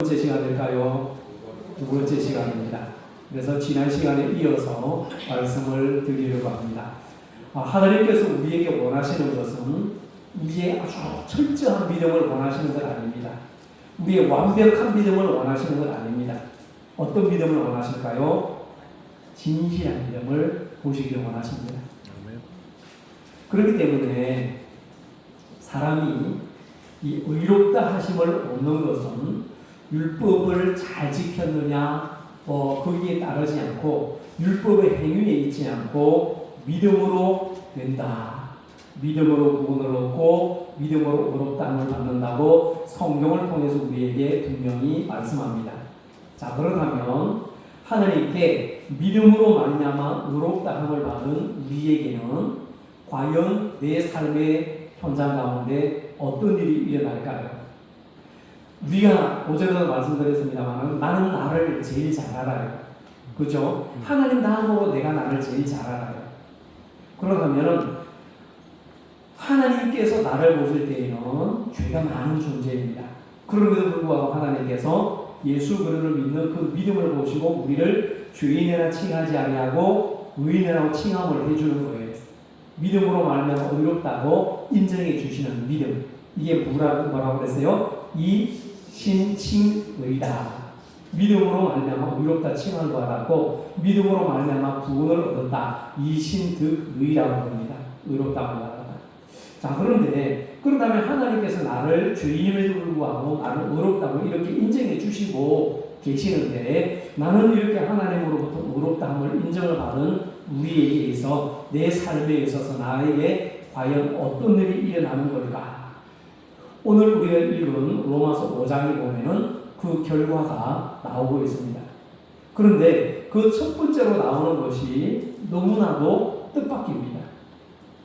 번째 시간 될까요? 두 번째 시간입니다. 그래서 지난 시간에 이어서 말씀을 드리려고 합니다. 하나님께서 우리에게 원하시는 것은 우리의 아주 철저한 믿음을 원하시는 것 아닙니다. 우리의 완벽한 믿음을 원하시는 것 아닙니다. 어떤 믿음을 원하실까요? 진실한 믿음을 보시기를 원하십니다. 그렇기 때문에 사람이 이 의롭다 하심을 얻는 것은 율법을 잘 지켰느냐 거기에 따르지 않고 율법의 행위에 있지 않고 믿음으로 된다. 믿음으로 구원을 얻고 믿음으로 의롭다함을 받는다고 성경을 통해서 우리에게 분명히 말씀합니다. 자, 그렇다면 하나님께 믿음으로 말미암아 의롭다함을 받은 우리에게는 과연 내 삶의 현장 가운데 어떤 일이 일어날까요? 우리가 어제도 말씀드렸습니다만 나는 나를 제일 잘 알아요. 그죠? 하나님 나하고 내가 나를 제일 잘 알아요. 그러다면 하나님께서 나를 보실 때에는 죄가 많은 존재입니다. 그럼에도 불구하고 하나님께서 예수 그리스도를 믿는 그 믿음을 보시고 우리를 죄인이라 칭하지 아니하고 의인이라고 칭함을 해주는 거예요. 믿음으로 말미암아 의롭다고 인정해 주시는 믿음. 이게 뭐라고 그랬어요? 이신칭의다. 믿음으로 말미암아 의롭다 칭함을 받았고 믿음으로 말미암아 구원을 얻었다. 이신득의라고 합니다. 의롭다고 받았다. 자, 그렇다면 하나님께서 나를 죄인임에도 불구하고 나를 의롭다고 이렇게 인정해 주시고 계시는데 나는 이렇게 하나님으로부터 의롭다함을 인정을 받은 우리에게 있어 내 삶에 있어서 나에게 과연 어떤 일이 일어나는 걸까? 오늘 우리가 읽은 로마서 5장에 보면은 그 결과가 나오고 있습니다. 그런데 그 첫 번째로 나오는 것이 너무나도 뜻밖입니다.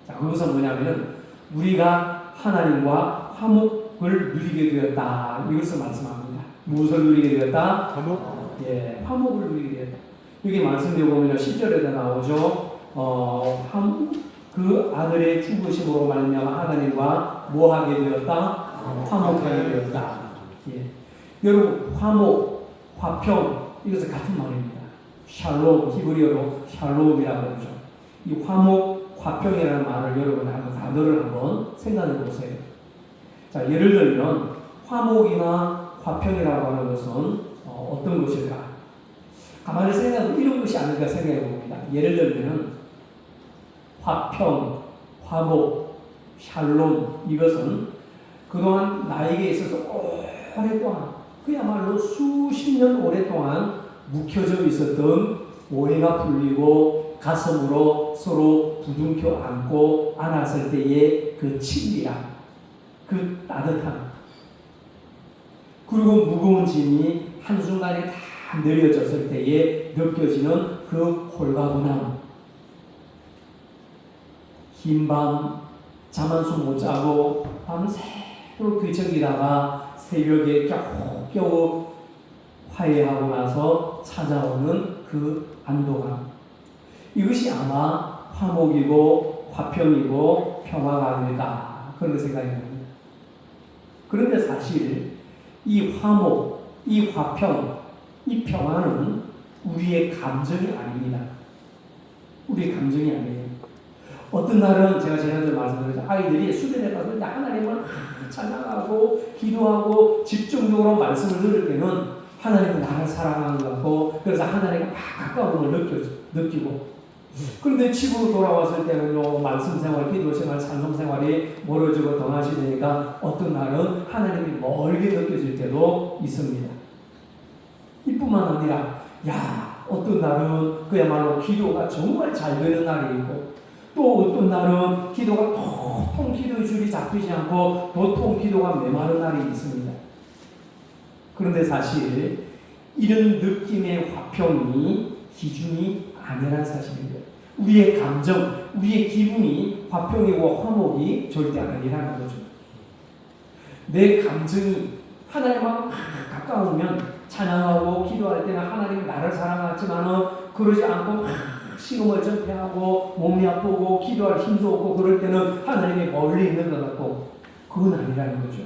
자, 그것은 뭐냐면은 우리가 하나님과 화목을 누리게 되었다. 이것을 말씀합니다. 무엇을 누리게 되었다? 화목? 화목을 누리게 되었다. 여기 말씀드려 보면 10절에도 나오죠. 그 아들의 죽으심으로 말미암아 하나님과 뭐하게 되었다? 화목하게 되었다. 여러분, 화목, 화평, 이것은 같은 말입니다. 샬롬, 히브리어로 샬롬이라고 하죠. 이 화목, 화평이라는 말을 여러분 한번 단어를 한번 생각해 보세요. 자, 예를 들면 화목이나 화평이라고 하는 것은 어떤 것일까? 가만히 생각하면 이런 것이 아닐까 생각해 봅니다. 예를 들면 화평, 화목, 샬롬, 이것은 그동안 나에게 있어서 오랫동안 그야말로 수십 년 오랫동안 묵혀져 있었던 오해가 풀리고 가슴으로 서로 부둥켜 안고 안았을 때의 그 친밀함, 그 따뜻함, 그리고 무거운 짐이 한순간에 다 내려졌을 때에 느껴지는 그 홀가분함, 긴 밤 잠 한숨 못 자고 밤새도록 뒤척이다가 새벽에 겨우 화해하고 나서 찾아오는 그 안도감, 이것이 아마 화목이고 화평이고 평화가 아닐까 그런 생각이 듭니다. 그런데 사실 이 화목, 이 화평, 이 평화는 우리의 감정이 아닙니다. 우리의 감정이 아니에요. 어떤 날은 제가 지난주에 말씀드렸죠. 아이들이 수련회 가서 하나님을 찬양하고 기도하고 집중적으로 말씀을 들을 때는 하나님은 나를 사랑하는 것 같고 그래서 하나님과 막 가까움을 느끼고 그런데 집으로 돌아왔을 때는요, 말씀 생활, 기도 생활, 찬송 생활이 멀어지고 덩하시되니까 어떤 날은 하나님이 멀게 느껴질 때도 있습니다. 이뿐만 아니라 어떤 날은 그야말로 기도가 정말 잘 되는 날이 있고 또 어떤 날은 기도가 도통 기도의 줄이 잡히지 않고 도통 기도가 메마른 날이 있습니다. 그런데 사실 이런 느낌의 화평이 기준이 아니라는 사실입니다. 우리의 감정, 우리의 기분이 화평이고 화목이 절대 아니라는 거죠. 내 감정이 하나님과 가까우면 찬양하고 기도할 때는 하나님이 나를 사랑하지만은 그러지 않고 시금을 전폐하고 몸이 아프고 기도할 힘도 없고 그럴 때는 하나님이 멀리 있는 것 같고 그건 아니라는 거죠.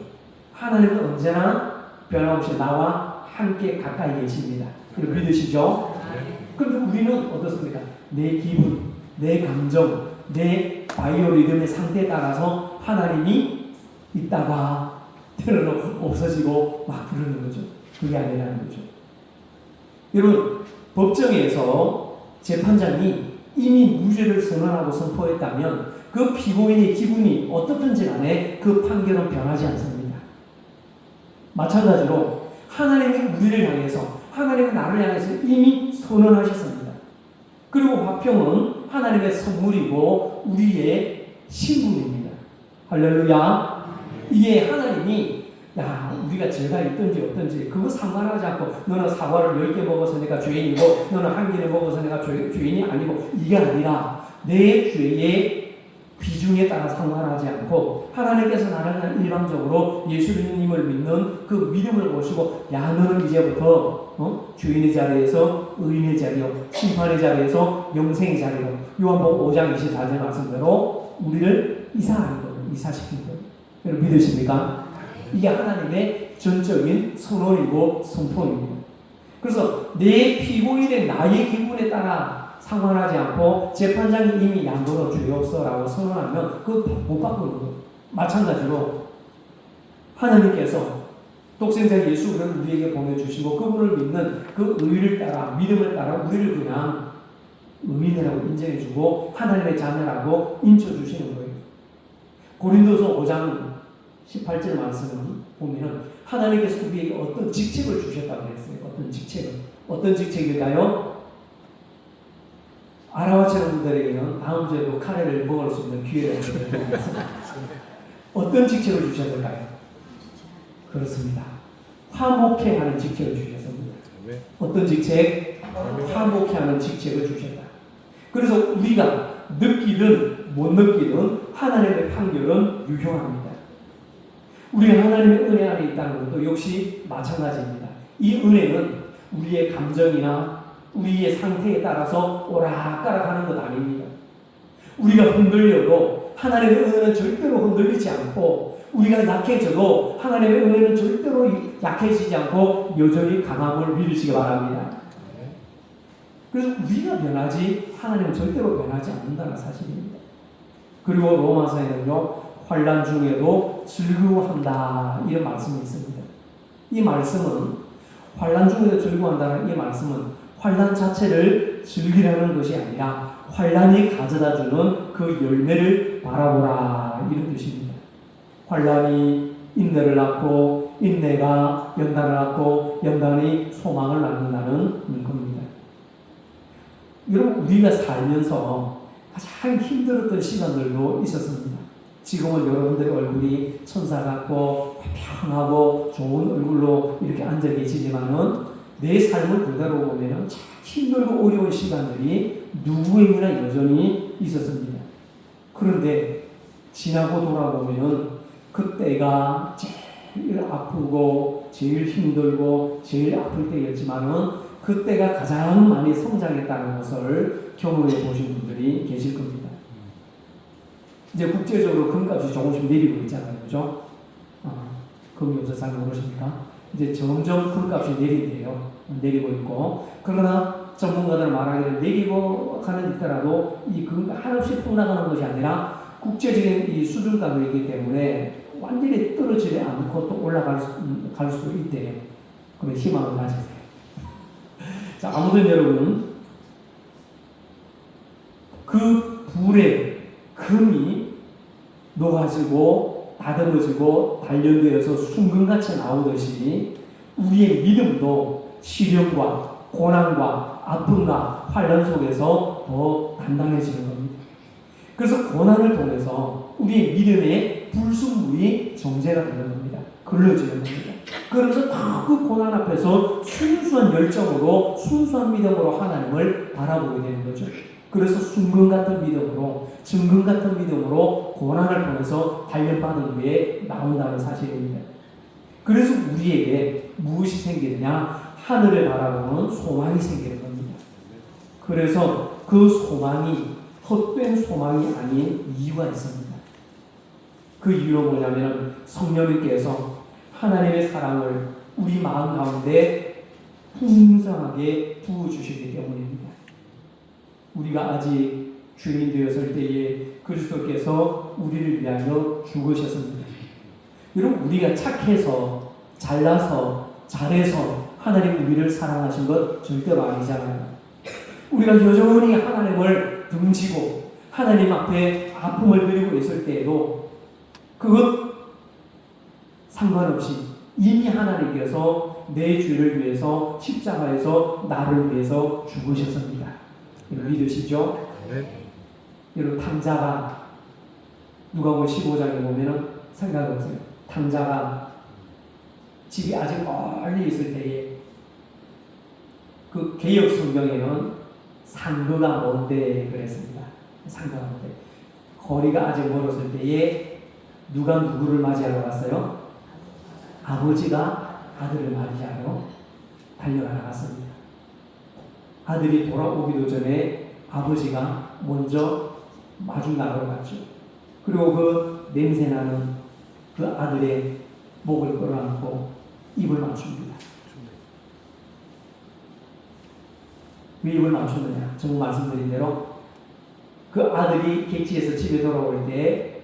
하나님은 언제나 변함없이 나와 함께 가까이 계십니다. 믿으시죠? 그런데 우리는 어떻습니까? 내 기분, 내 감정, 내 바이오리듬의 상태에 따라서 하나님이 있다가 때로는 없어지고 막 그러는 거죠. 그게 아니라는 거죠. 여러분, 법정에서 재판장이 이미 무죄를 선언하고 선포했다면 그 피고인의 기분이 어떻든지 간에 그 판결은 변하지 않습니다. 마찬가지로 하나님이 우리를 향해서, 하나님이 나를 향해서 이미 선언하셨습니다. 그리고 화평은 하나님의 선물이고 우리의 신분입니다. 할렐루야. 이게 하나님이 우리가 죄가 있든지 없든지 그거 상관하지 않고 너는 사과를 10개 먹어서 내가 죄인이고 너는 1개를 먹어서 내가 죄인이 아니고 이게 아니라 내 죄의 비중에 따라 상관하지 않고 하나님께서 나를 그냥 일방적으로 예수님을 믿는 그 믿음을 보시고 야 너는 이제부터 죄인의 자리에서 의인의 자리요 심판의 자리에서 영생의 자리로 요한복음 5장 24절 말씀대로 우리를 이사하는 거예요. 이사시킨 거예요. 여러분 믿으십니까? 이게 하나님의 전적인 선언이고 선포입니다. 그래서 내 피고인의 나의 기분에 따라 상관하지 않고 재판장이 이미 양도로 죄 없어라고 선언하면 그거 못 바꾸는 거예요. 마찬가지로 하나님께서 독생자 예수를 우리에게 보내주시고 그분을 믿는 그 의를 따라 믿음을 따라 우리를 그냥 의인이라고 인정해주고 하나님의 자녀라고 인쳐주시는 거예요. 고린도서 5장 18절 말씀을 보면은 하나님께서 우리에게 어떤 직책을 주셨다고 했어요. 어떤 직책일까요? 아라와 체험들에게는 다음 주에도 카레를 먹을 수 있는 기회를 드리겠습니다. 어떤 직책을 주셨을까요? 그렇습니다. 화목해 하는 직책을 주셨습니다. 어떤 직책? 화목해 하는 직책을 주셨다. 그래서 우리가 느끼든 못 느끼든 하나님의 판결은 유효합니다. 우리가 하나님의 은혜 안에 있다는 것도 역시 마찬가지입니다. 이 은혜는 우리의 감정이나 우리의 상태에 따라서 오락가락하는 것 아닙니다. 우리가 흔들려도 하나님의 은혜는 절대로 흔들리지 않고 우리가 약해져도 하나님의 은혜는 절대로 약해지지 않고 여전히 강함을 믿으시기 바랍니다. 그래서 우리가 변하지 하나님은 절대로 변하지 않는다는 사실입니다. 그리고 로마서에는요. 환난 중에도 즐거워한다 이런 말씀이 있습니다. 이 말씀은 환난 중에도 즐거워한다는 이 말씀은 환난 자체를 즐기라는 것이 아니라 환난이 가져다주는 그 열매를 바라보라 이런 뜻입니다. 환난이 인내를 낳고 인내가 연단을 낳고 연단이 소망을 낳는다는 겁니다. 여러분 우리가 살면서 가장 힘들었던 시간들도 있었습니다. 지금은 여러분들의 얼굴이 천사 같고 평하고 좋은 얼굴로 이렇게 앉아 계시지만은 내 삶을 그대로 보면은 참 힘들고 어려운 시간들이 누구에게나 여전히 있었습니다. 그런데 지나고 돌아보면은 그때가 제일 아프고 제일 힘들고 제일 아플 때였지만은 그때가 가장 많이 성장했다는 것을 경험해 보신 분들이 계실 겁니다. 이제 국제적으로 금값이 조금씩 내리고 있잖아요. 그죠? 금이 요새 잘 모르십니까? 이제 점점 금값이 내린대요. 내리고 있고. 그러나 전문가들 말하기를 내리고 가는 있더라도 이 금값 한없이 폭락하는 것이 아니라 국제적인 이 수준값이기 때문에 완전히 떨어지지 않고 또 올라갈 수도 있대요. 그럼 희망을 가지세요. 자, 아무튼 여러분, 그 불에 금이 녹아지고 다듬어지고 단련되어서 순금같이 나오듯이 우리의 믿음도 시련과 고난과 아픔과 환난 속에서 더 단단해지는 겁니다. 그래서 고난을 통해서 우리의 믿음의 불순물이 정제가 되는 겁니다. 걸러지는 겁니다. 그러면서 그 고난 앞에서 순수한 열정으로 순수한 믿음으로 하나님을 바라보게 되는 거죠. 그래서 순금 같은 믿음으로 증금 같은 믿음으로 고난을 통해서 단련받은 후에 나온다는 사실입니다. 그래서 우리에게 무엇이 생기느냐? 하늘을 바라보는 소망이 생기는 겁니다. 그래서 그 소망이 헛된 소망이 아닌 이유가 있습니다. 그 이유는 뭐냐면 성령님께서 하나님의 사랑을 우리 마음 가운데 풍성하게 부어주시기 때문입니다. 우리가 아직 주인 되었을 때에 그리스도께서 우리를 위하여 죽으셨습니다. 여러분, 우리가 착해서 잘나서 잘해서 하나님 우리를 사랑하신 것 절대로 아니잖아요. 우리가 여전히 하나님을 등지고 하나님 앞에 아픔을 그리고 있을 때에도 그것 상관없이 이미 하나님께서 내 죄를 위해서 십자가에서 나를 위해서 죽으셨습니다. 믿으시죠? 네. 여러분, 탕자가 누가복음 15장에 보면은 생각해보세요. 탕자가 집이 아직 멀리 있을 때에 그 개역 성경에는 상거가 먼데 그랬습니다. 상거가 먼데 거리가 아직 멀었을 때에 누가 누구를 맞이하러 갔어요? 아버지가 아들을 맞이하러 달려나갔습니다. 아들이 돌아오기도 전에 아버지가 먼저 마중 나가러 갔죠. 그리고 그 냄새나는 그 아들의 목을 끌어안고 입을 맞춥니다. 왜 입을 맞추느냐? 전 말씀드린 대로 그 아들이 객지에서 집에 돌아올 때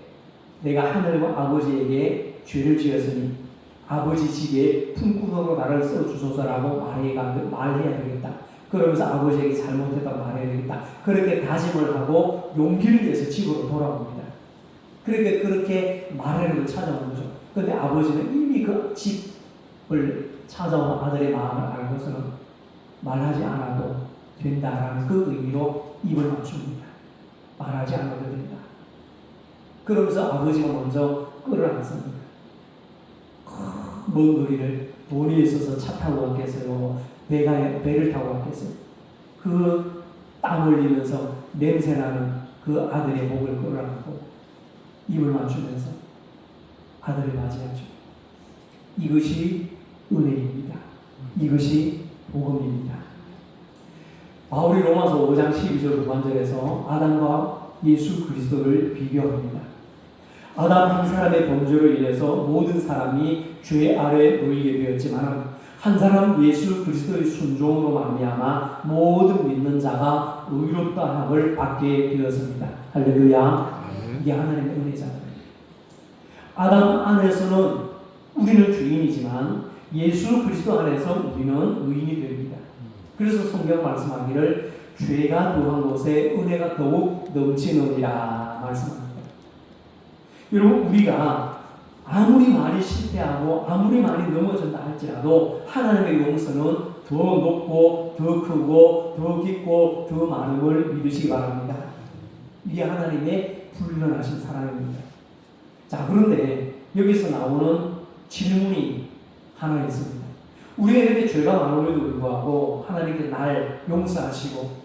내가 하늘과 아버지에게 죄를 지었으니 아버지 집에 품꾼으로 나를 써주소서라고 말해야 되겠다. 그러면서 아버지에게 잘못했다고 말해야 되겠다. 그렇게 다짐을 하고 용기를 내서 집으로 돌아옵니다. 그렇게 말하려고 찾아온 거죠. 그런데 아버지는 이미 그 집을 찾아온 아들의 마음을 알고서는 말하지 않아도 된다라는 그 의미로 입을 맞춥니다. 말하지 않아도 된다. 그러면서 아버지가 먼저 끌어안습니다. 먼 거리를 돈이 있어서 차 타고 왔겠어요. 배를 타고 왔겠어요. 그 땀 흘리면서 냄새나는 그 아들의 목을 끌어안고 입을 맞추면서 아들을 맞이하죠. 이것이 은혜입니다. 이것이 복음입니다. 바울이 로마서 5장 12절 후반절에서 아담과 예수 그리스도를 비교합니다. 아담 한 사람의 범죄로 인해서 모든 사람이 죄 아래 놓이게 되었지만 한 사람 예수 그리스도의 순종으로 말미암아 모든 믿는 자가 의롭다 함을 받게 되었습니다. 할렐루야. 이게 하나님의 은혜잖아요. 아담 안에서는 우리는 죄인이지만 예수 그리스도 안에서 우리는 의인이 됩니다. 그래서 성경 말씀하기를 죄가 더한 곳에 은혜가 더욱 넘치느니라 말씀합니다. 여러분, 우리가 아무리 많이 실패하고 아무리 많이 넘어진다 할지라도 하나님의 용서는 더 높고 더 크고 더 깊고 더 많음을 믿으시기 바랍니다. 이게 하나님의 불변하신 사랑입니다. 자, 그런데 여기서 나오는 질문이 하나 있습니다. 우리가 이렇게 죄가 많음에도 불구하고 하나님께 날 용서하시고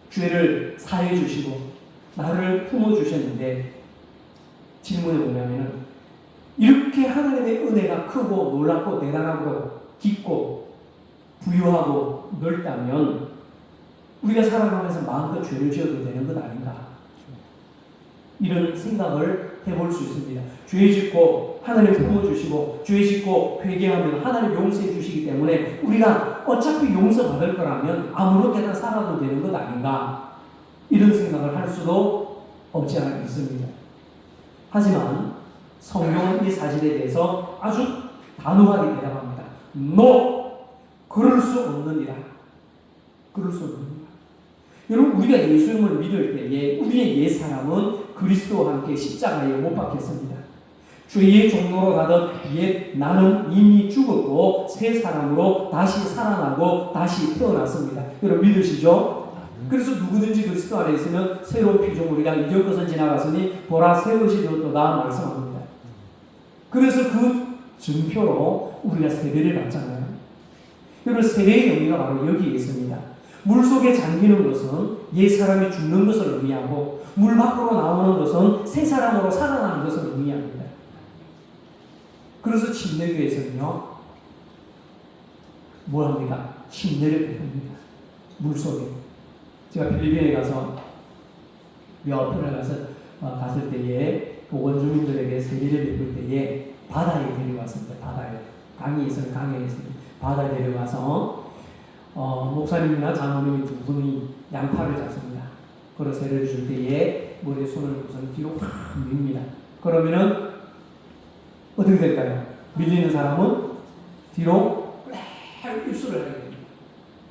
죄를 사해 주시고 나를 품어 주셨는데 질문이 뭐냐면은 이렇게 하나님의 은혜가 크고 놀랍고 대단하고 깊고 부유하고 넓다면 우리가 살아가면서 마음껏 죄를 지어도 되는 것 아닌가? 이런 생각을 해볼 수 있습니다. 죄 짓고 하나님 품어주시고 죄 짓고 회개하면 하나님 용서해 주시기 때문에 우리가 어차피 용서받을 거라면 아무렇게나 살아도 되는 것 아닌가? 이런 생각을 할 수도 없지 않아 있습니다. 하지만 성경은 이 사실에 대해서 아주 단호하게 대답합니다. No! 그럴 수 없느니라. 그럴 수 없느니라. 여러분, 우리가 예수님을 믿을 때에 우리의 옛 사람은 그리스도와 함께 십자가에 못 박혔습니다. 죄의 종로로 가던 옛 나는 이미 죽었고 새 사람으로 다시 살아나고 다시 태어났습니다. 여러분 믿으시죠? 그래서 누구든지 그리스도 안에 있으면 새로운 피조물이라 이전 것은 지나갔으니 보라 새 것이 되었도다 말씀합니다. 그래서 그 증표로 우리가 세례를 받잖아요. 여러분 세례의 의미가 바로 여기에 있습니다. 물속에 잠기는 것은 옛 사람이 죽는 것을 의미하고 물 밖으로 나오는 것은 새 사람으로 살아나는 것을 의미합니다. 그래서 침례교에서는요 뭘 합니까? 침례를 베풉니다. 물속에. 제가 필리핀에 가서 몇 번을 갔을 때에 원주민들에게 세례를 베풀 때에 바다에 데려갔습니다. 바다에. 강이 있으면 강에 있습니다. 바다에 데려가서 목사님이나 장로님이 두 분이 양팔을 잡습니다. 걸어 세례를 줄 때에 머리에 손을 우선 뒤로 확 밀립니다. 그러면은 어떻게 될까요? 밀리는 사람은 뒤로 입술을 하게 됩니다.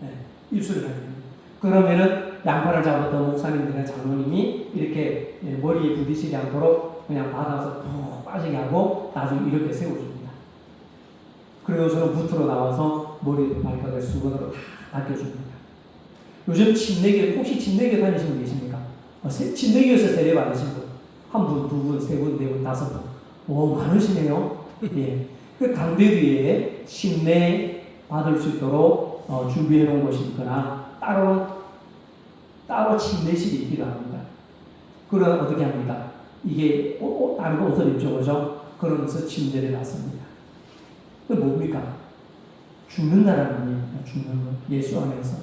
네, 입술을 하게 됩니다. 그러면은 양팔을 잡았던 목사님들이나 장로님이 이렇게 머리에 부딪히지 않도록 그냥 받아서 푹 빠지게 하고 나중에 이렇게 세워줍니다. 그리고서는 무트로 나와서 머리에 발가락을 수건으로 다 닦여줍니다. 요즘 침례교, 혹시 침례교 다니신 분 계십니까? 침례교에서 세례 받으신 분? 한 분, 두 분, 세 분, 네 분, 다섯 분. 오, 많으시네요. 예. 그 강대위에 침례 받을 수 있도록 준비해 놓은 곳이 있거나 따로 침례실이 있기도 합니다. 그럼 어떻게 합니까? 이게 다른 옷을 입죠, 그죠? 그러면서 침례를 받습니다. 그 뭡니까? 죽는다라는 의미입니다. 죽는 것. 예수 안에서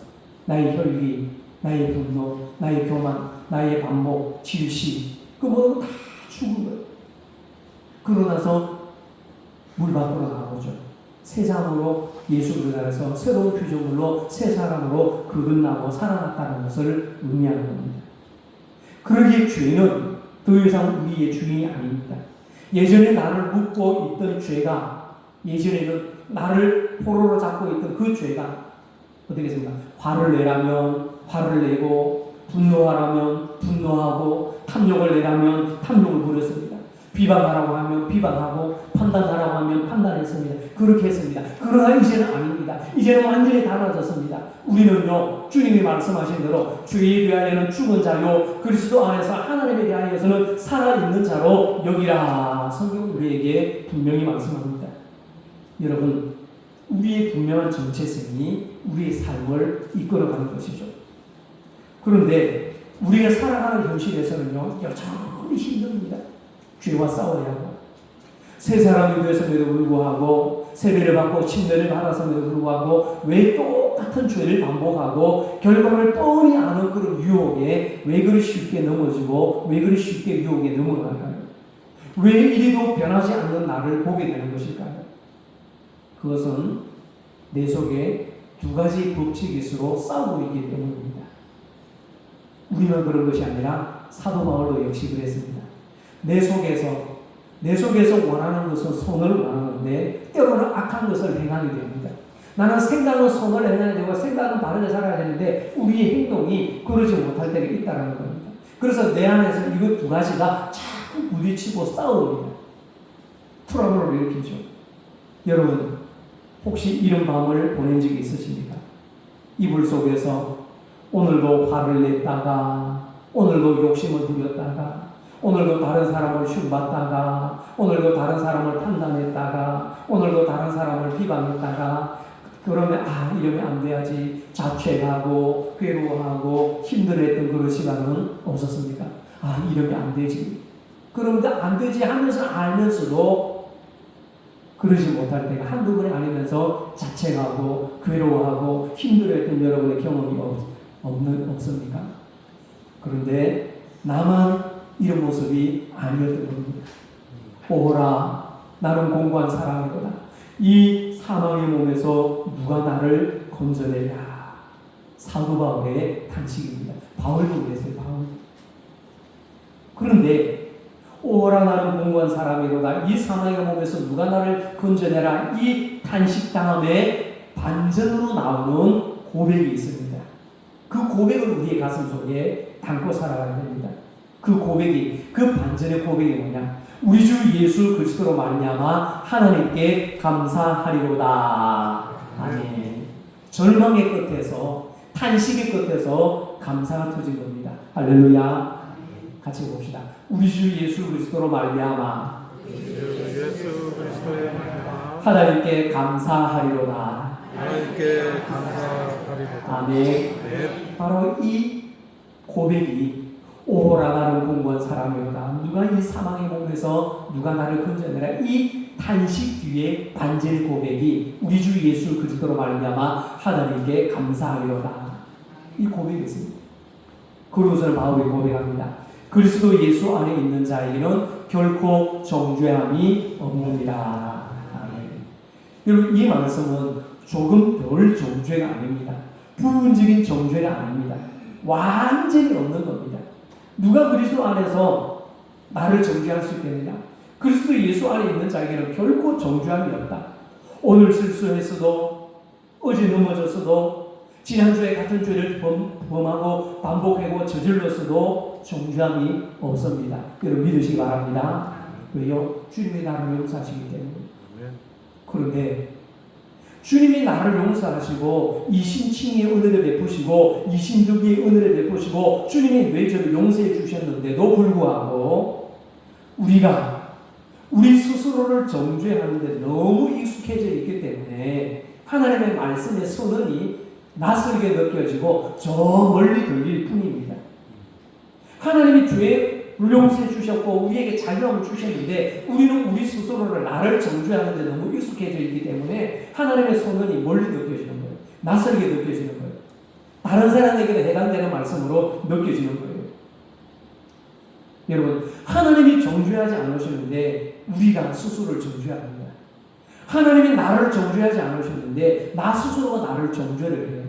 나의 혈기, 나의 분노, 나의 교만, 나의 반복, 질시, 그 모든 다 죽은 거예요. 그러고 나서 물 밖으로 나오죠. 세상으로 예수 그리스도에서 새로운 피조물로 새 사람으로 거듭나고 살아났다는 것을 의미하는 겁니다. 그러기에 죄는 더 이상 우리의 주인이 아닙니다. 예전에 나를 묶고 있던 죄가, 예전에는 나를 포로로 잡고 있던 그 죄가 어떻게 했습니까? 화를 내라면 화를 내고, 분노하라면 분노하고, 탐욕을 내라면 탐욕을 부렸습니다. 비방하라고 하면 비방하고, 판단하라고 하면 판단했습니다. 그렇게 했습니다. 그러나 이제는 아닙니다. 이제는 완전히 달라졌습니다. 우리는요, 주님이 말씀하신 대로 죄에 대하여는 죽은 자요, 그리스도 안에서 하나님에 대하여서는 살아있는 자로 여기라. 성경 우리에게 분명히 말씀합니다. 여러분, 우리의 분명한 정체성이 우리의 삶을 이끌어가는 것이죠. 그런데 우리가 살아가는 현실에서는요, 여전히 힘듭니다. 죄와 싸워야 하고, 새 사람이 되었음에도 불구하고, 세례를 받고 침례를 받았음에도 불구하고, 왜 똑같은 죄를 반복하고 결과를 뻔히 아는 그런 유혹에 왜 그리 쉽게 넘어지고, 왜 그리 쉽게 유혹에 넘어갈까요? 왜 이리도 변하지 않는 나를 보게 되는 것일까요? 그것은 내 속에 두 가지 법칙이 서로 싸우고 있기 때문입니다. 우리는 그런 것이 아니라 사도 바울도 역시 그랬습니다. 내 속에서 원하는 것은 선을 원하는데 때로는 악한 것을 행하게 됩니다. 나는 생각은 선을 행해야 되고 생각은 바르게 살아야 되는데 우리의 행동이 그러지 못할 때가 있다는 겁니다. 그래서 내 안에서 이것 두 가지가 자꾸 부딪히고 싸웁니다. 트러블을 일으키죠. 여러분, 혹시 이런 밤을 보낸 적이 있으십니까? 이불 속에서 오늘도 화를 냈다가, 오늘도 욕심을 부렸다가, 오늘도 다른 사람을 흉봤다가, 오늘도 다른 사람을 판단했다가, 오늘도 다른 사람을 비방했다가, 그러면 이러면 안 돼야지 자책하고 괴로워하고 힘들어했던 그런 시간은 없었습니까? 이러면 안 되지. 그런데 안 되지 하면서 알면서도 그러지 못할 때가 한두 번이 아니면서 자책하고 괴로워하고 힘들어했던 여러분의 경험이 없습니까? 그런데 나만 이런 모습이 아니었던 겁니다. 오라, 나는 공고한 사람이구나. 이 사망의 몸에서 누가 나를 건져내랴. 사도 바울의 탄식입니다. 바울도 그랬어요. 바울. 그런데 오라, 나는 공고한 사람이로다. 이 사망의 몸에서 누가 나를 건져내라. 이 탄식 다음에 반전으로 나오는 고백이 있습니다. 그 고백을 우리의 가슴 속에 담고 살아가야 됩니다. 그 고백이, 그 반전의 고백이 뭐냐? 우리 주 예수 그리스도로 말미암아 하나님께 감사하리로다. 아멘. 절망의 끝에서, 탄식의 끝에서 감사가 터진 겁니다. 할렐루야. 같이 봅시다. 우리 주 예수 그리스도로 말미암아 하나님께 감사하리로다. 하나님께 감사하리로다. 아멘. 네. 바로 이 고백이 오라, 나는 공고한 사람이로다. 누가 이 사망의 몸에서 누가 나를 건져내라. 이 탄식 뒤에 반전 고백이 우리 주 예수 그리스도로 말미암아 하나님께 감사하리로다. 이 고백이 있습니다. 그러고서는 바울이 고백합니다. 그리스도 예수 안에 있는 자에게는 결코 정죄함이 없느니라. 아멘. 여러분, 이 말씀은 조금 덜 정죄가 아닙니다. 부분적인 정죄가 아닙니다. 완전히 없는 겁니다. 누가 그리스도 안에서 나를 정죄할 수 있겠느냐? 그리스도 예수 안에 있는 자에게는 결코 정죄함이 없다. 오늘 실수했어도, 어제 넘어졌어도, 지난주에 같은 죄를 범하고 반복하고 저질렀어도 정죄함이 없습니다. 여러분 믿으시기 바랍니다. 왜요? 주님이 나를 용서하시기 때문에. 그런데 주님이 나를 용서하시고 이신칭의 은혜를 베푸시고 이신두기의 은혜를 베푸시고 주님이 왜 저를 용서해 주셨는데도 불구하고 우리가 우리 스스로를 정죄하는데 너무 익숙해져 있기 때문에 하나님의 말씀의 선언이 낯설게 느껴지고 저 멀리 들릴 뿐입니다. 하나님이 죄를 용서해 주셨고 우리에게 자유함을 주셨는데 우리는 우리 스스로를 나를 정죄하는데 너무 익숙해져 있기 때문에 하나님의 선언이 멀리 느껴지는 거예요. 낯설게 느껴지는 거예요. 다른 사람에게도 해당되는 말씀으로 느껴지는 거예요. 여러분, 하나님이 정죄하지 않으셨는데 우리가 스스로를 정죄합니다. 하나님이 나를 정죄하지 않으셨는데 나 스스로가 나를 정죄를 해요.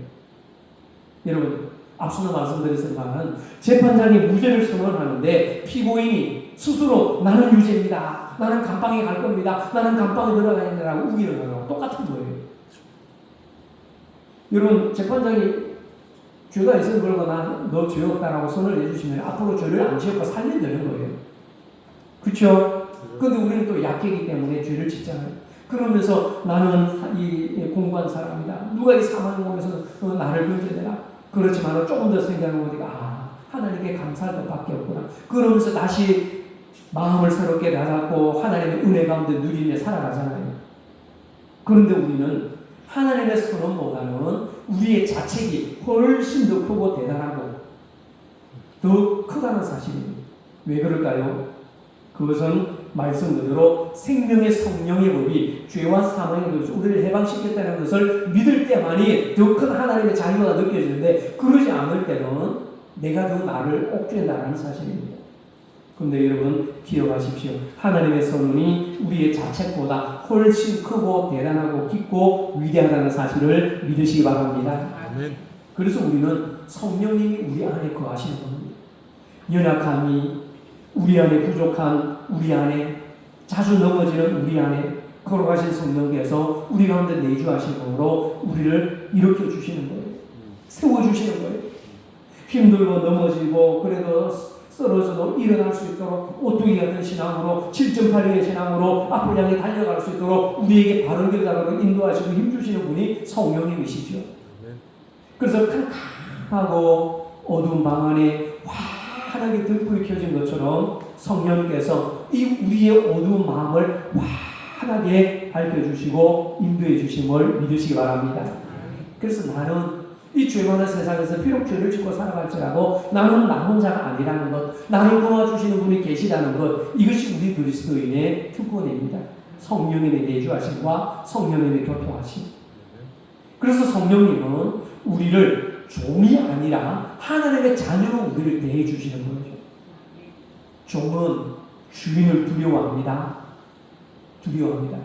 여러분, 앞서도 말씀드렸지만 재판장이 무죄를 선언하는데 피고인이 스스로 나는 유죄입니다. 나는 감방에 갈 겁니다. 나는 감방에 들어가야 된다고 우기는 거예요. 똑같은 거예요. 여러분, 재판장이 죄가 있으면 그러거나 너 죄 없다라고 선언을 해주시면 앞으로 죄를 안 지었고 살면 되는 거예요. 그렇죠? 그런데 우리는 또 약하기 때문에 죄를 짓잖아요. 그러면서 나는 이 공부한 사람이다. 누가 이 사망을 보면서 나를 건져내라. 그렇지만 조금 더 생각해보니까 하나님께 감사할 것밖에 없구나. 그러면서 다시 마음을 새롭게 다잡고 하나님의 은혜 가운데 누리며 살아가잖아요. 그런데 우리는 하나님의 선언보다는 우리의 자책이 훨씬 더 크고 대단하고 더 크다는 사실입니다. 왜 그럴까요? 그것은 말씀 그대로 생명의 성령의 법이 죄와 사망의 법이 우리를 해방시켰다는 것을 믿을 때만이 더 큰 하나님의 자유가 느껴지는데 그러지 않을 때는 내가 더 나를 옥죄한다는 사실입니다. 그런데 여러분 기억하십시오. 하나님의 선언이 우리의 자책보다 훨씬 크고 대단하고 깊고 위대하다는 사실을 믿으시기 바랍니다. 아멘. 그래서 우리는 성령님이 우리 안에 거하시는 겁니다. 연약함이 우리 안에 부족한 우리 안에 자주 넘어지는 우리 안에 걸어가신 성령께서 우리 가운데 내주하심으로 우리를 일으켜 주시는 거예요. 세워주시는 거예요. 힘들고 넘어지고 그래도 쓰러져도 일어날 수 있도록 오뚜기 같은 신앙으로 7.8의 신앙으로 앞을 향해 달려갈 수 있도록 우리에게 바른 길 가도록 인도하시고 힘주시는 분이 성령님이시죠. 그래서 캄캄하고 어두운 방 안에 환하게 등불이 켜진 것처럼 성령께서 이 우리의 어두운 마음을 환하게 밝혀주시고 인도해 주심을 믿으시기 바랍니다. 그래서 나는 이 죄 많은 세상에서 비록 죄를 짓고 살아갈지라도 나는 나 혼자가 아니라는 것, 나를 도와주시는 분이 계시다는 것, 이것이 우리 그리스도인의 특권입니다. 성령님의 내주하심과 성령님의 교통하심. 그래서 성령님은 우리를 종이 아니라 하나님의 자녀로 우리를 대해 주시는 거죠. 종은 주인을 두려워합니다. 두려워합니다.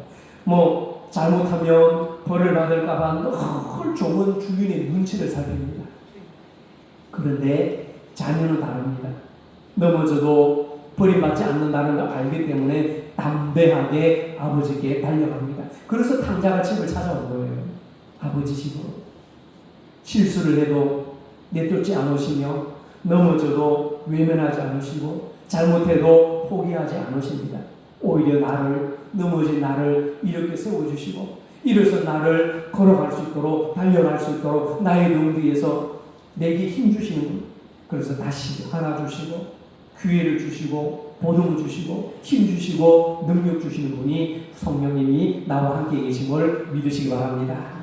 잘못하면 벌을 받을까봐 늘 종은 주인의 눈치를 살핍니다. 그런데 자녀는 다릅니다. 넘어져도 버림받지 않는다는 걸 알기 때문에 담대하게 아버지께 달려갑니다. 그래서 탕자가 집을 찾아온 거예요. 아버지 집으로. 실수를 해도 내쫓지 않으시며 넘어져도 외면하지 않으시고 잘못해도 포기하지 않으십니다. 오히려 넘어진 나를 이렇게 세워주시고 일어서 나를 걸어갈 수 있도록 달려갈 수 있도록 나의 등 뒤에서 내게 힘주시는 분. 그래서 다시 하나 주시고 기회를 주시고 보듬어 주시고 힘주시고 능력 주시는 분이 성령님이 나와 함께 계심을 믿으시기 바랍니다.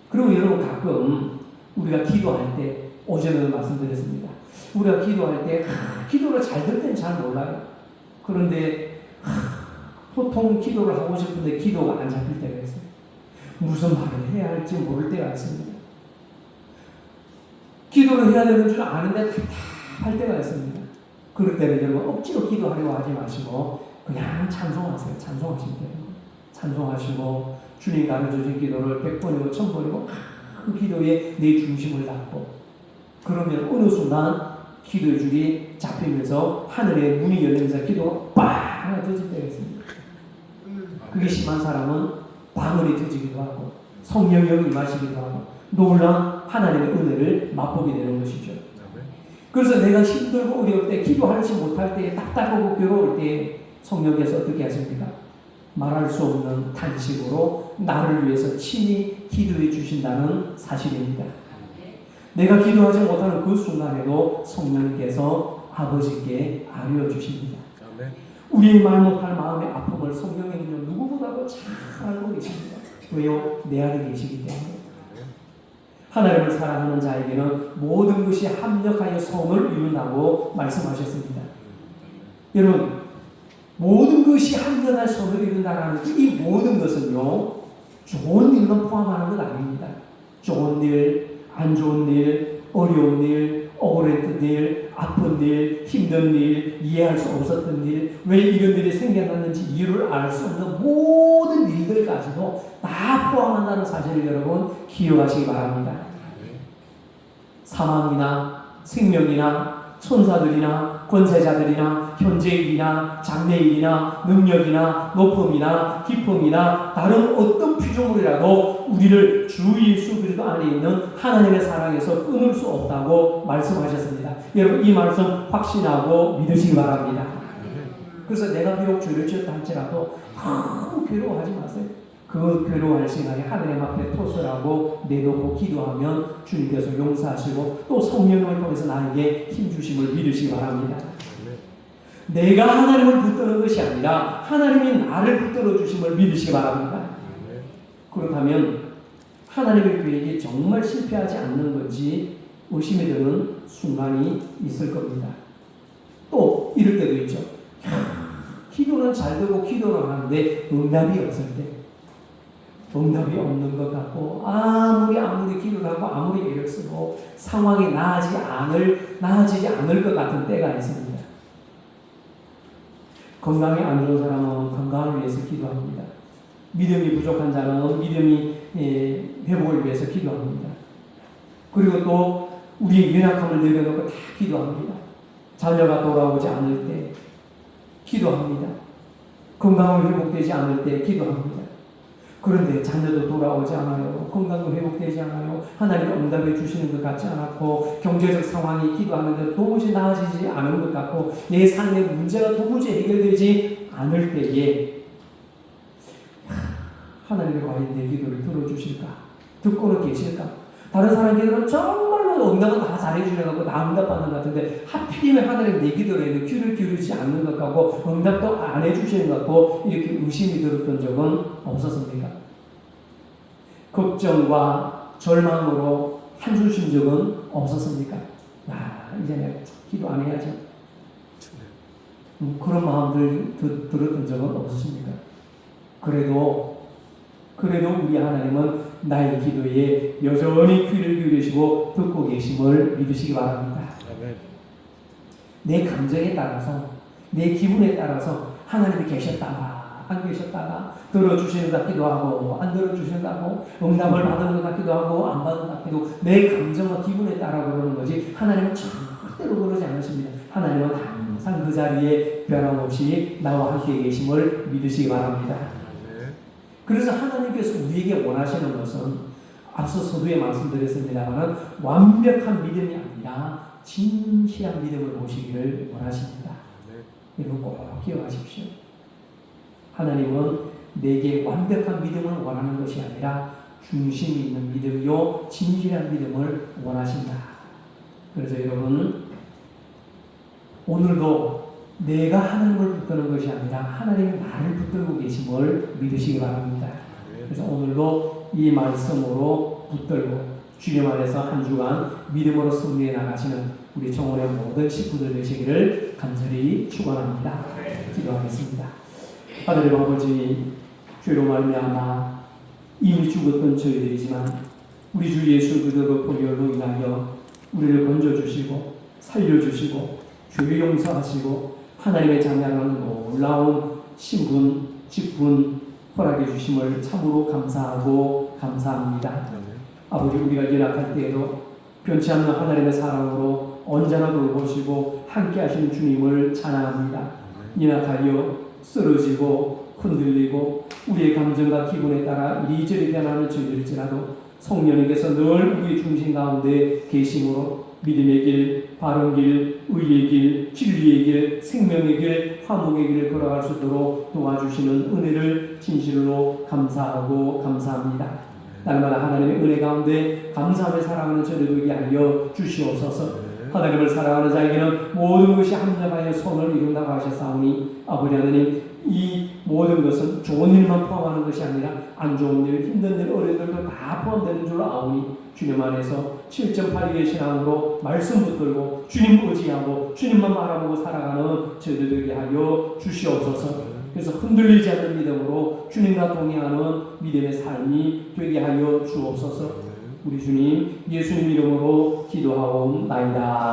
그리고 여러분 가끔 우리가 기도할 때 어제도 말씀드렸습니다. 우리가 기도할 때 기도를 잘 될 때는 잘 몰라요. 그런데 보통 기도를 하고 싶은데 기도가 안 잡힐 때가 있어요. 무슨 말을 해야 할지 모를 때가 있습니다. 기도를 해야 되는 줄 아는데 답답할 때가 있습니다. 그럴 때는 여러분 억지로 기도하려고 하지 마시고 그냥 찬송하세요. 찬송하시면 돼요. 찬송하시고 주님 가르쳐준 기도를 100번이고 1000번이고 그 기도에 내 중심을 닫고 그러면 어느 순간 기도의 줄이 잡히면서 하늘의 문이 열리면서 기도가 빵 하나 터질 때가 있습니다. 그게 심한 사람은 방언이 터지기도 하고 성령이 임하시기도 하고 놀라운 하나님의 은혜를 맛보게 되는 것이죠. 그래서 내가 힘들고 어려울 때 기도하지 못할 때 답답하고 괴로울 때 성령께서 어떻게 하십니까? 말할 수 없는 탄식으로 나를 위해서 친히 기도해 주신다는 사실입니다. 내가 기도하지 못하는 그 순간에도 성령께서 아버지께 알려주십니다. 우리의 말 못할 마음의 아픔을 성령님은 누구보다도 잘 알고 계십니다. 왜요? 내 안에 계시기 때문에. 하나님을 사랑하는 자에게는 모든 것이 합력하여 성을 이룬다고 말씀하셨습니다. 여러분, 모든 것이 합력할 성을 이룬다라는 이 모든 것은요, 좋은 일만 포함하는 것 아닙니다. 좋은 일, 안 좋은 일, 어려운 일, 억울했던 일, 아픈 일, 힘든 일, 이해할 수 없었던 일, 왜 이런 일이 생겨났는지 이유를 알 수 없는 모든 일들까지도 다 포함한다는 사실을 여러분 기억하시기 바랍니다. 사망이나 생명이나 천사들이나 권세자들이나 현재일이나 장래일이나 능력이나 높음이나 기쁨이나 다른 어떤 피조물이라도 우리를 주 예수 그리스도 안에 있는 하나님의 사랑에서 끊을 수 없다고 말씀하셨습니다. 여러분 이 말씀 확신하고 믿으시기 바랍니다. 그래서 내가 비록 죄를 지었다 할지라도 너무 괴로워하지 마세요. 그 괴로워할 시간에 하나님 앞에 토설하고 내놓고 기도하면 주님께서 용서하시고 또 성령을 통해서 나에게 힘주심을 믿으시기 바랍니다. 내가 하나님을 붙드는 것이 아니라 하나님이 나를 붙들어 주심을 믿으시기 바랍니다. 그렇다면 하나님의 계획이 정말 실패하지 않는 건지 의심이 드는 순간이 있을 겁니다. 또 이럴 때도 있죠. 기도는 잘 되고 기도를 하는데 응답이 없을 때, 응답이 없는 것 같고 아무리 기도를 하고 아무리 애를 쓰고 상황이 나아지지 않을 것 같은 때가 있습니다. 건강이 안 좋은 사람은 건강을 위해서 기도합니다. 믿음이 부족한 자는 믿음이 회복을 위해서 기도합니다. 그리고 또 우리의 연약함을 내려놓고 다 기도합니다. 자녀가 돌아오지 않을 때 기도합니다. 건강이 회복되지 않을 때 기도합니다. 그런데 자녀도 돌아오지 않아요. 건강도 회복되지 않아요. 하나님이 응답해 주시는 것 같지 않았고 경제적 상황이 기도하는데 도무지 나아지지 않은 것 같고 내 삶의 문제가 도무지 해결되지 않을 때에 하나님이 과연 내 기도를 들어주실까? 듣고는 계실까? 다른 사람에게는 정말로 응답은 다 잘해주려고 나 응답받는 것 같은데 하필이면 하나님 내 기도에 귀를 기울이지 않는 것 같고 응답도 안 해주시는 것 같고 이렇게 의심이 들었던 적은 없었습니까? 걱정과 절망으로 한숨 쉰 적은 없었습니까? 이제 내가 기도 안 해야죠. 그런 마음들 들었던 적은 없으십니까? 그래도 우리 하나님은 나의 기도에 여전히 귀를 기울이시고 듣고 계심을 믿으시기 바랍니다. 내 감정에 따라서 내 기분에 따라서 하나님이 계셨다가 안 계셨다가 들어주시는 것 같기도 하고 안 들어주신다고 응답을 받은 것 같기도 하고 안 받은 것 같기도 내 감정과 기분에 따라 그러는 거지 하나님은 절대로 그러지 않으십니다. 하나님은 항상 그 자리에 변함없이 나와 함께 계심을 믿으시기 바랍니다. 그래서 하나님께서 우리에게 원하시는 것은 앞서 서두에 말씀드렸습니다만 완벽한 믿음이 아니라 진실한 믿음을 보시기를 원하십니다. 이거 꼭 기억하십시오. 하나님은 내게 완벽한 믿음을 원하는 것이 아니라 중심이 있는 믿음이요 진실한 믿음을 원하신다. 그래서 여러분 오늘도 내가 하나님을 붙드는 것이 아니라 하나님이 나를 붙들고 계심을 믿으시기 바랍니다. 그래서 오늘도 이 말씀으로 붙들고 주님 안에서 한 주간 믿음으로 승리해 나가시는 우리 청원의 모든 식구들 되시기를 간절히 축원합니다. 기도하겠습니다. 하늘의 아버지, 죄로 말미암아 이미 죽었던 저희들이지만 우리 주 예수 그리스도 보혈로 인하여 우리를 건져주시고 살려주시고 죄 용서하시고 하나님의 자녀라는 놀라운 신분, 직분, 허락해 주심을 참으로 감사하고 감사합니다. 아버지, 우리가 연약할 때에도 변치 않는 하나님의 사랑으로 언제나 돌보시고 함께 하시는 주님을 찬양합니다. 연약하여 쓰러지고 흔들리고 우리의 감정과 기분에 따라 이리저리 변하는 저희들일지라도 성령님께서 늘 우리의 중심 가운데 계심으로 믿음의 길, 바른 길, 의의 길, 진리의 길, 생명의 길, 화목의 길을 걸어갈 수 있도록 도와주시는 은혜를 진실로 감사하고 감사합니다. 날마다 하나님의 은혜 가운데 감사하며 살아가는 저희들 되게 하여 주시옵소서. 하나님을 사랑하는 자에게는 모든 것이 합력하여 선을 이룬다고 하셨사오니 아버지 하나님, 이 모든 것은 좋은 일만 포함하는 것이 아니라 안 좋은 일, 힘든 일, 어려운 일도 다 포함되는 줄로 아오니 주님 안에서 7.8일의 신앙으로 말씀 붙들고 주님 의지하고 주님만 바라보고 살아가는 저희들 되게 하여 주시옵소서. 그래서 흔들리지 않는 믿음으로 주님과 동행하는 믿음의 삶이 되게 하여 주옵소서. 우리 주님 예수님 이름으로 기도하옵나이다.